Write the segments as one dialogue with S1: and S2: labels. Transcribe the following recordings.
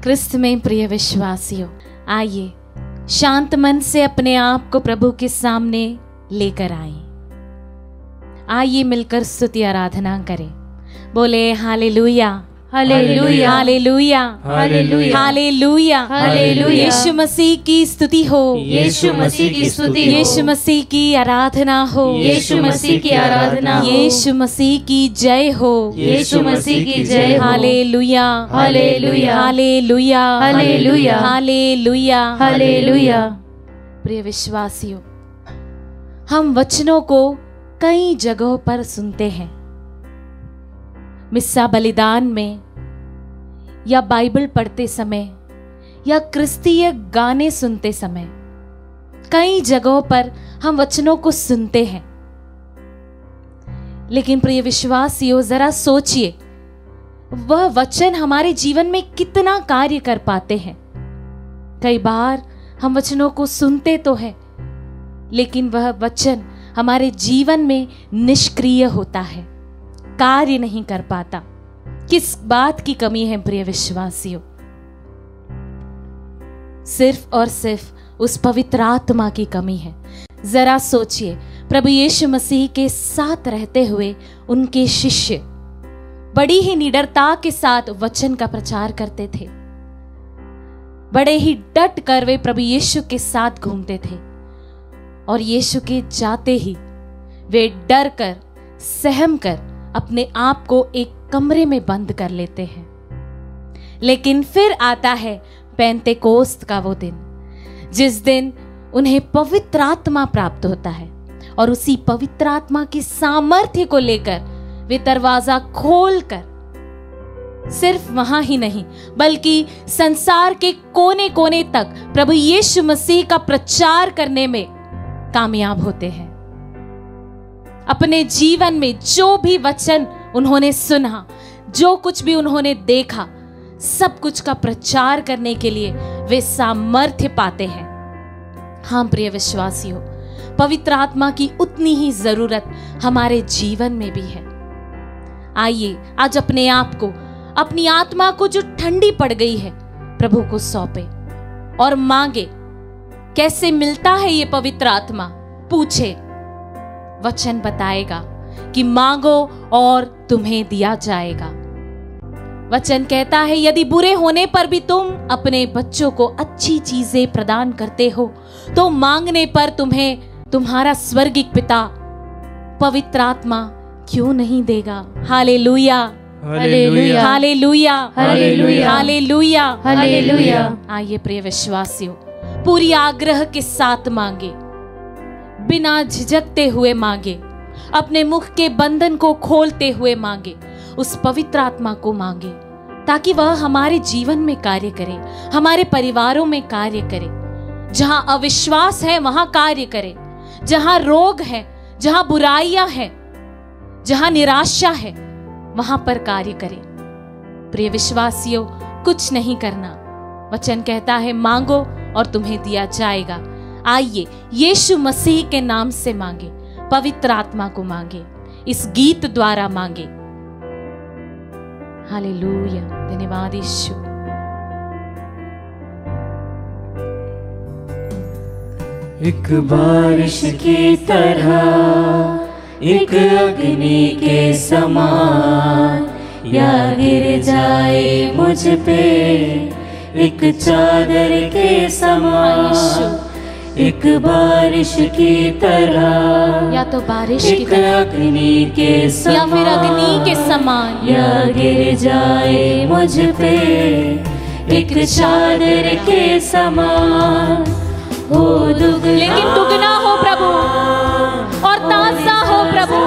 S1: क्रिस्त में प्रिय विश्वासियों, आइए शांत मन से अपने आप को प्रभु के सामने लेकर आएं। आइए मिलकर स्तुति आराधना करें। बोले hallelujah, hallelujah, hallelujah, hallelujah, hallelujah, hallelujah. यीशु मसीह की स्तुति हो,
S2: यीशु मसीह की स्तुति हो,
S1: यीशु मसीह की आराधना हो,
S2: यीशु मसीह की आराधना हो,
S1: यीशु मसीह की जय हो,
S2: यीशु मसीह की जय हो।
S1: Hallelujah,
S2: hallelujah,
S1: hallelujah,
S2: hallelujah,
S1: hallelujah,
S2: hallelujah.
S1: प्रिय विश्वासियों, हम वचनों को कई जगहों पर सुनते हैं। मिस्सा बलिदान में या बाइबल पढ़ते समय या क्रिस्तीय गाने सुनते समय कई जगहों पर हम वचनों को सुनते हैं। लेकिन प्रिय विश्वासियों, जरा सोचिए, वह वचन हमारे जीवन में कितना कार्य कर पाते हैं। कई बार हम वचनों को सुनते तो हैं, लेकिन वह वचन हमारे जीवन में निष्क्रिय होता है, कार्य नहीं कर पाता। किस बात की कमी है प्रिय विश्वासियों? सिर्फ और सिर्फ उस पवित्र आत्मा की कमी है। जरा सोचिए, प्रभु यीशु मसीह के साथ रहते हुए उनके शिष्य बड़ी ही निडरता के साथ वचन का प्रचार करते थे। बड़े ही डट कर वे प्रभु यीशु के साथ घूमते थे और यीशु के जाते ही वे डर कर, सहम कर अपने आप को एक कमरे में बंद कर लेते हैं। लेकिन फिर आता है पेंतेकोस्त का वो दिन, जिस दिन उन्हें पवित्र आत्मा प्राप्त होता है और उसी पवित्र आत्मा की सामर्थ्य को लेकर वे दरवाजा खोलकर सिर्फ वहां ही नहीं बल्कि संसार के कोने कोने तक प्रभु यीशु मसीह का प्रचार करने में कामयाब होते हैं। अपने जीवन में जो भी वचन उन्होंने सुना, जो कुछ भी उन्होंने देखा, सब कुछ का प्रचार करने के लिए वे सामर्थ्य पाते हैं। हाँ प्रिय विश्वासियों, पवित्र आत्मा की उतनी ही जरूरत हमारे जीवन में भी है। आइए आज अपने आप को, अपनी आत्मा को जो ठंडी पड़ गई है, प्रभु को सौंपे और मांगे। कैसे मिलता है ये पवित्र आत्मा? पूछे, वचन बताएगा कि मांगो और तुम्हें दिया जाएगा। वचन कहता है, यदि बुरे होने पर भी तुम अपने बच्चों को अच्छी चीजें प्रदान करते हो, तो मांगने पर तुम्हें तुम्हारा स्वर्गिक पिता पवित्र आत्मा क्यों नहीं देगा? Hallelujah, hallelujah, hallelujah, hallelujah, hallelujah, hallelujah. आइए प्रिय विश्वासियों, पूरी आग्रह के साथ मांगे, बिना झिझकते हुए मांगे, अपने मुख के बंधन को खोलते हुए मांगे, उस पवित्र आत्मा को मांगे, ताकि वह हमारे जीवन में कार्य करे, हमारे परिवारों में कार्य करे। जहां अविश्वास है वहां कार्य करे, जहां रोग है, जहां बुराइयां है, जहां निराशा है, वहां पर कार्य करे। प्रिय विश्वासियों, कुछ नहीं करना। वचन कहता है, मांगो और तुम्हें दिया जाएगा। आइए यीशु मसीह के नाम से मांगे, पवित्र आत्मा को मांगे, इस गीत द्वारा मांगे। हालेलुया, धन्यवाद यीशु।
S2: एक बारिश की तरह, एक अग्नि के समान, या गिर जाए मुझ पे एक चादर के समान। एक बारिश की तरह,
S1: या तो बारिश की
S2: एक अग्नि के समान,
S1: या फिर अग्नि के समान,
S2: या गिर जाए मुझ पे एक चादर के समान हो दुगना।
S1: लेकिन दुगना हो प्रभु और ताजा हो प्रभु,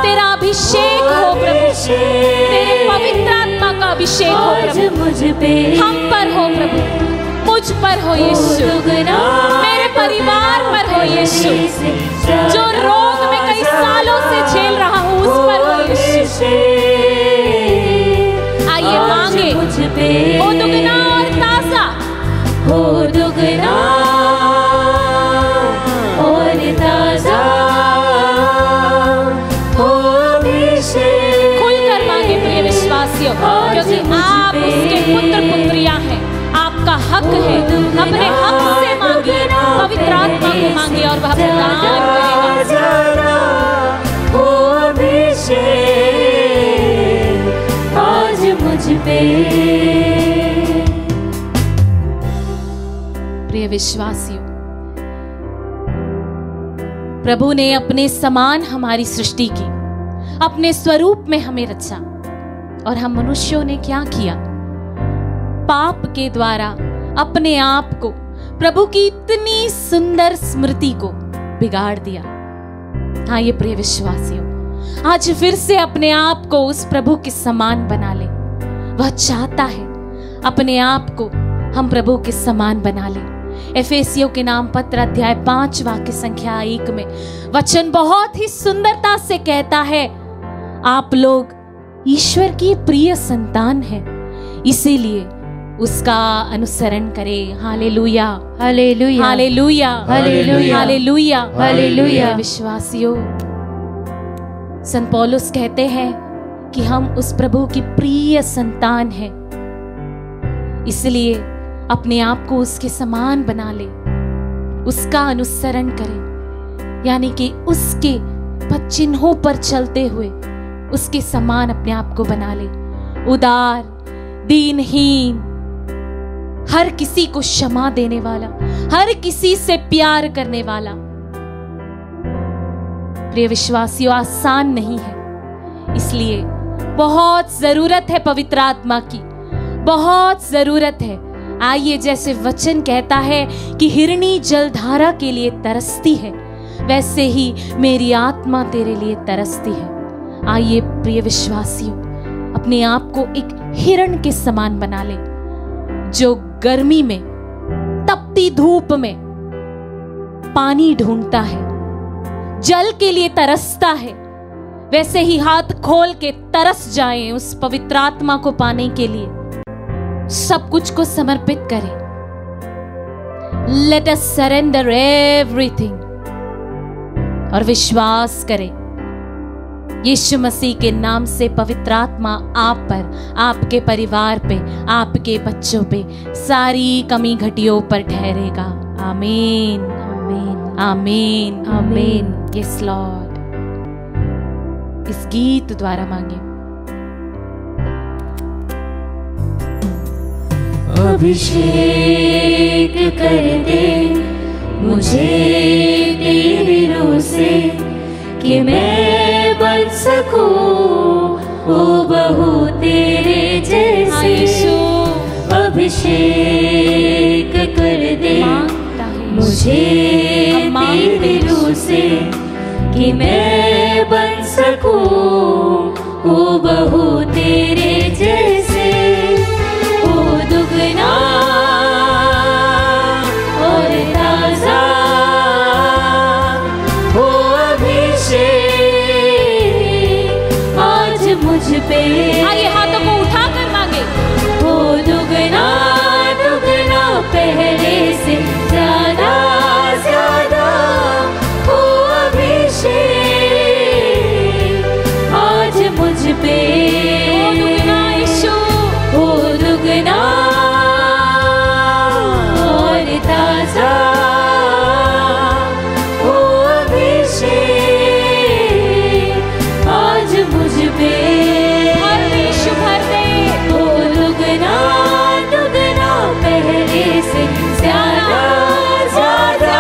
S1: तेरा अभिषेक हो प्रभु, तेरे पवित्र आत्मा का अभिषेक हो प्रभु,
S2: मुझ पे
S1: हम पर हो प्रभु, मुझ पर हो यीशु, मेरे परिवार पर हो यीशु, जो रोग में कई सालों से झेल रहा हूँ उस पर हो यीशु। आइए मांगे, हो दुगना और ताजा,
S2: हो दुगना और ताजा हो अभिषेक।
S1: खुलकर मांगे प्रिय विश्वासियों, क्योंकि आप उसके पुत्र प्रिय विश्वासियों, प्रभु ने अपने समान हमारी सृष्टि की, अपने स्वरूप में हमें रचा, और हम मनुष्यों ने क्या किया? पाप के द्वारा अपने आप को, प्रभु की इतनी सुंदर स्मृति को बिगाड़ दिया। हाँ, ये प्रिय विश्वासियों, आज फिर से अपने आप को उस प्रभु के समान बना ले। वह चाहता है अपने आप को हम प्रभु के समान बना ले। एफेसियों के नाम पत्र अध्याय 5 वाक्य संख्या 1 में वचन बहुत ही सुंदरता से कहता है, आप लोग ईश्वर की प्रिय संतान हैं, इसीलिए उसका अनुसरण करें। Hallelujah,
S2: hallelujah,
S1: hallelujah,
S2: hallelujah,
S1: hallelujah,
S2: hallelujah.
S1: विश्वासियों, संत पौलुस कहते हैं कि हम उस प्रभु की प्रिय संतान हैं, इसलिए अपने आप को उसके समान बना ले, उसका अनुसरण करें, यानी कि उसके पद चिन्हों पर चलते हुए उसके समान अपने आप को बना ले। उदार, दीनहीन, हर किसी को क्षमा देने वाला, हर किसी से प्यार करने वाला। प्रिय विश्वासियों, आसान नहीं है, इसलिए बहुत जरूरत है पवित्र आत्मा की, बहुत जरूरत है। आइए, जैसे वचन कहता है कि हिरनी जलधारा के लिए तरसती है, वैसे ही मेरी आत्मा तेरे लिए तरसती है। आइए प्रिय विश्वासियों, अपने आप को एक हिरण के समान बना ले, जो गर्मी में, तपती धूप में पानी ढूंढता है, जल के लिए तरसता है, वैसे ही हाथ खोल के तरस जाएं उस पवित्र आत्मा को पाने के लिए। सब कुछ को समर्पित करें। लेट अस सरेंडर एवरीथिंग, और विश्वास करें यीशु मसीह के नाम से पवित्र आत्मा आप पर, आपके परिवार पे, आपके बच्चों पे, सारी कमी घटियों पर ठहरेगा। आमीन, आमीन, आमीन, आमीन। Yes Lord. इस गीत द्वारा मांगे।
S2: अभिषेक कर दे मुझे तेरी रूह से, कि मैं बन सकूं ओ बहू तेरे जैसे। अभिषेक कर दे मुझे तेरी रूह से, कि मैं बन सकूं ओ बहू तेरे जैसे। ओ दुगना और ताजा हो अभिषेक आज मुझ पे।
S1: आइए, हाथों को उठाकर मांगे।
S2: हो दुगना दुगना पहले से ज्यादा ज्यादा हो अभिषेक आज मुझ पे।
S1: ओ दुगना यीशु,
S2: हो दुगना और ताजा हो अभिषेक आज मुझ पे।
S1: भर दे यीशु, भर दे।
S2: हो दुगना दुगना पहले से ज्यादा ज्यादा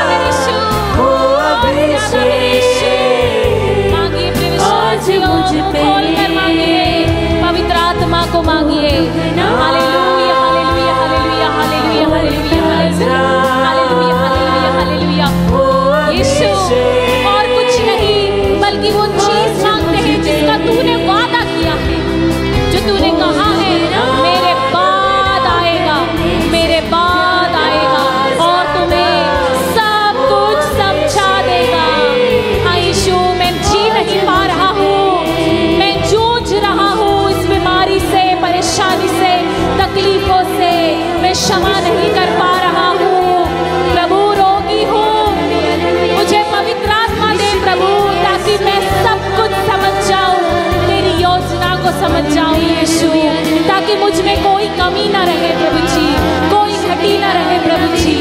S2: हो अभिषेक
S1: मांगिए प्रिय
S2: आज
S1: विश्वासियों,
S2: मुझ
S1: मुंह
S2: पे।
S1: खोलकर मांगिए, पवित्र आत्मा को मांगिए। Hallelujah, hallelujah, hallelujah, hallelujah, hallelujah, hallelujah, hallelujah, hallelujah. यीशु, और कुछ नहीं बल्कि वो चीज मांगते हैं जिसका तूने वादा किया है, जो तूने कहा है मेरे बाद आएगा, मेरे बाद आएगा और तुम्हें सब कुछ समझा देगा। हाँ यीशु, मैं जी नहीं पा रहा हूँ, मैं जूझ रहा हूँ इस बीमारी से, परेशानी से, तकलीफों से, मैं क्षमा नहीं कर पा रहा हूँ। प्रभु, रोगी हूँ, मुझे पवित्र आत्मा दे प्रभु, ताकि मैं सब कुछ समझ जाऊं, तेरी योजना को समझ जाऊं यीशु, ताकि मुझ में कोई कमी ना रहे प्रभु जी, कोई घटी ना रहे प्रभु जी।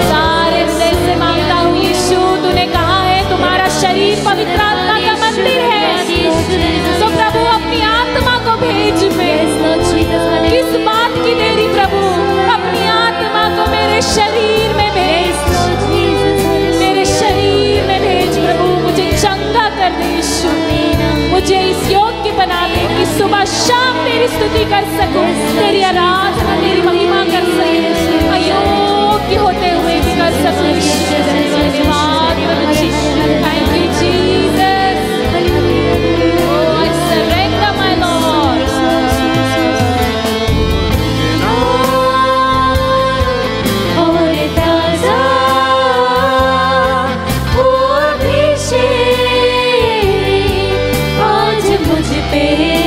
S1: सारे हृदय से मांगता हूँ यीशु, तूने कहा है तुम्हारा शरीर पवित्र आत्मा का मंदिर है, तो प्रभु अपनी आत्मा को भेज में। किस बात की देरी प्रभु, अपनी आत्मा को मेरे शरीर में
S2: पे